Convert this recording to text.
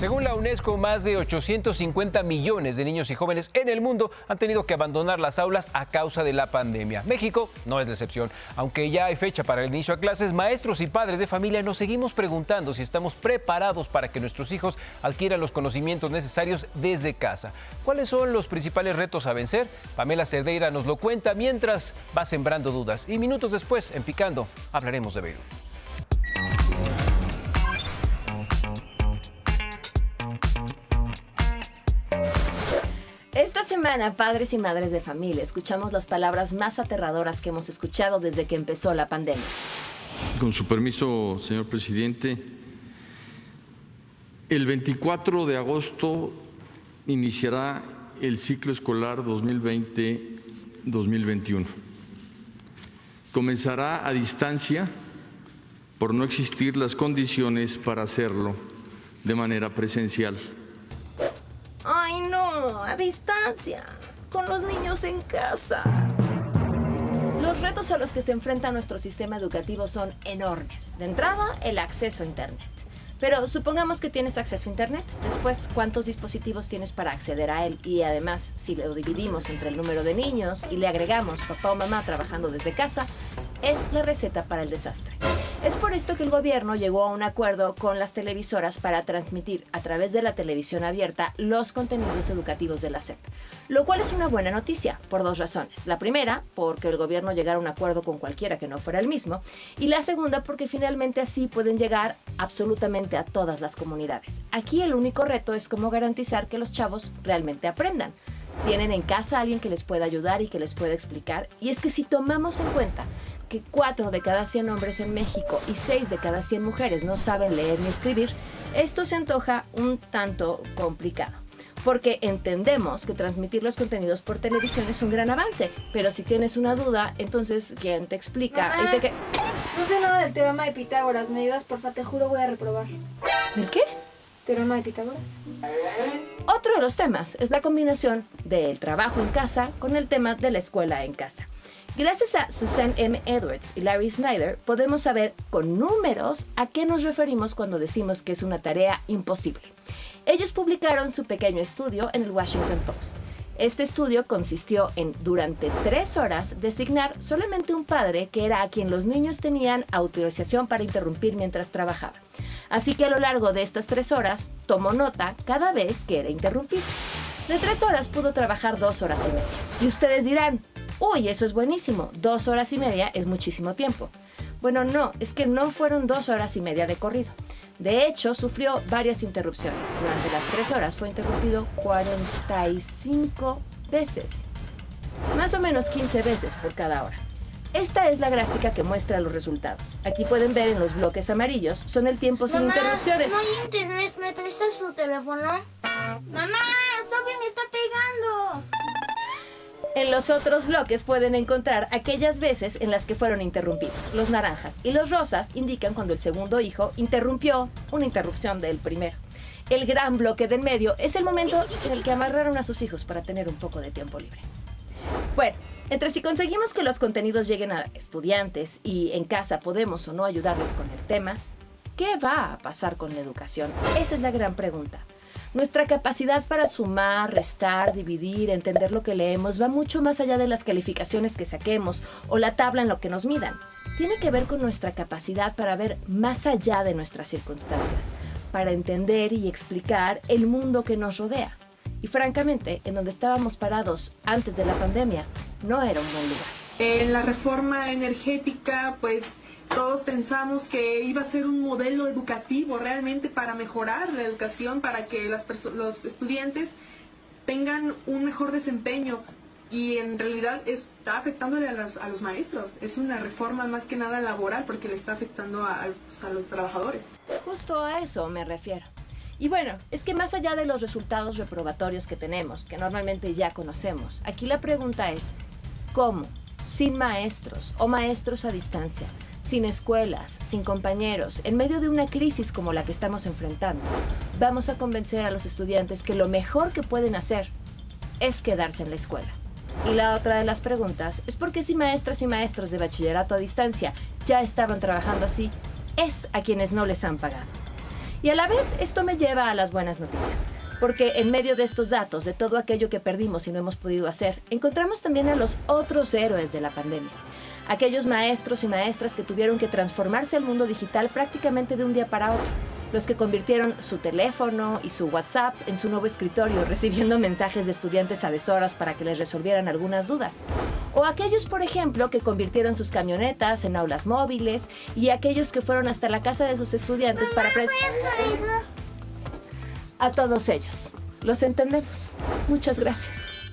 Según la UNESCO, más de 850 millones de niños y jóvenes en el mundo han tenido que abandonar las aulas a causa de la pandemia. México no es la excepción. Aunque ya hay fecha para el inicio a clases, maestros y padres de familia nos seguimos preguntando si estamos preparados para que nuestros hijos adquieran los conocimientos necesarios desde casa. ¿Cuáles son los principales retos a vencer? Pamela Cerdeira nos lo cuenta mientras va sembrando dudas. Y minutos después, en Picando, hablaremos de Beirut. Esta semana, padres y madres de familia, escuchamos las palabras más aterradoras que hemos escuchado desde que empezó la pandemia. Con su permiso, señor presidente, el 24 de agosto iniciará el ciclo escolar 2020-2021. Comenzará a distancia por no existir las condiciones para hacerlo de manera presencial. ¡Ay, no! A distancia, con los niños en casa. Los retos a los que se enfrenta nuestro sistema educativo son enormes. De entrada, el acceso a Internet. Pero supongamos que tienes acceso a Internet. Después, ¿cuántos dispositivos tienes para acceder a él? Y además, si lo dividimos entre el número de niños y le agregamos papá o mamá trabajando desde casa, es la receta para el desastre. Es por esto que el gobierno llegó a un acuerdo con las televisoras para transmitir a través de la televisión abierta los contenidos educativos de la SEP, lo cual es una buena noticia por dos razones. La primera, porque el gobierno llegara a un acuerdo con cualquiera que no fuera el mismo, y la segunda, porque finalmente así pueden llegar absolutamente a todas las comunidades. Aquí el único reto es cómo garantizar que los chavos realmente aprendan. Tienen en casa a alguien que les pueda ayudar y que les pueda explicar, y es que si tomamos en cuenta que 4 de cada 100 hombres en México y 6 de cada 100 mujeres no saben leer ni escribir, esto se antoja un tanto complicado. Porque entendemos que transmitir los contenidos por televisión es un gran avance, pero si tienes una duda, entonces ¿quién te explica? Mamá, no sé nada del teorema de Pitágoras, me ayudas porfa, te juro voy a reprobar. ¿Del qué? Teorema de Pitágoras. Otro de los temas es la combinación del trabajo en casa con el tema de la escuela en casa. Gracias a Susan M. Edwards y Larry Snyder, podemos saber con números a qué nos referimos cuando decimos que es una tarea imposible. Ellos publicaron su pequeño estudio en el Washington Post. Este estudio consistió en, durante 3 horas, designar solamente un padre que era a quien los niños tenían autorización para interrumpir mientras trabajaba. Así que a lo largo de estas 3 horas, tomó nota cada vez que era interrumpido. De 3 horas pudo trabajar 2 horas y media. Y ustedes dirán, uy, eso es buenísimo, 2 horas y media es muchísimo tiempo. Bueno, no, es que no fueron 2 horas y media de corrido. De hecho, sufrió varias interrupciones. Durante las 3 horas fue interrumpido 45 veces. Más o menos 15 veces por cada hora. Esta es la gráfica que muestra los resultados. Aquí pueden ver en los bloques amarillos, son el tiempo sin interrupciones. No hay internet, ¿me prestas su teléfono? Mamá, Sophie me está pegando. En los otros bloques pueden encontrar aquellas veces en las que fueron interrumpidos. Los naranjas y los rosas indican cuando el segundo hijo interrumpió una interrupción del primero. El gran bloque del medio es el momento en el que amarraron a sus hijos para tener un poco de tiempo libre. Bueno, entre si conseguimos que los contenidos lleguen a estudiantes y en casa podemos o no ayudarles con el tema, ¿qué va a pasar con la educación? Esa es la gran pregunta. Nuestra capacidad para sumar, restar, dividir, entender lo que leemos va mucho más allá de las calificaciones que saquemos o la tabla en lo que nos midan. Tiene que ver con nuestra capacidad para ver más allá de nuestras circunstancias, para entender y explicar el mundo que nos rodea. Y francamente, en donde estábamos parados antes de la pandemia, no era un buen lugar. En la reforma energética, pues todos pensamos que iba a ser un modelo educativo realmente para mejorar la educación, para que los estudiantes tengan un mejor desempeño, y en realidad está afectándole a los maestros. Es una reforma más que nada laboral porque le está afectando a los trabajadores. Justo a eso me refiero. Y bueno, es que más allá de los resultados reprobatorios que tenemos, que normalmente ya conocemos, aquí la pregunta es, ¿cómo, sin maestros o maestros a distancia, sin escuelas, sin compañeros, en medio de una crisis como la que estamos enfrentando, vamos a convencer a los estudiantes que lo mejor que pueden hacer es quedarse en la escuela? Y la otra de las preguntas es por qué si maestras y maestros de bachillerato a distancia ya estaban trabajando así, es a quienes no les han pagado. Y a la vez esto me lleva a las buenas noticias, porque en medio de estos datos, de todo aquello que perdimos y no hemos podido hacer, encontramos también a los otros héroes de la pandemia. Aquellos maestros y maestras que tuvieron que transformarse al mundo digital prácticamente de un día para otro. Los que convirtieron su teléfono y su WhatsApp en su nuevo escritorio, recibiendo mensajes de estudiantes a deshoras para que les resolvieran algunas dudas. O aquellos, por ejemplo, que convirtieron sus camionetas en aulas móviles y aquellos que fueron hasta la casa de sus estudiantes para A todos ellos. Los entendemos. Muchas gracias.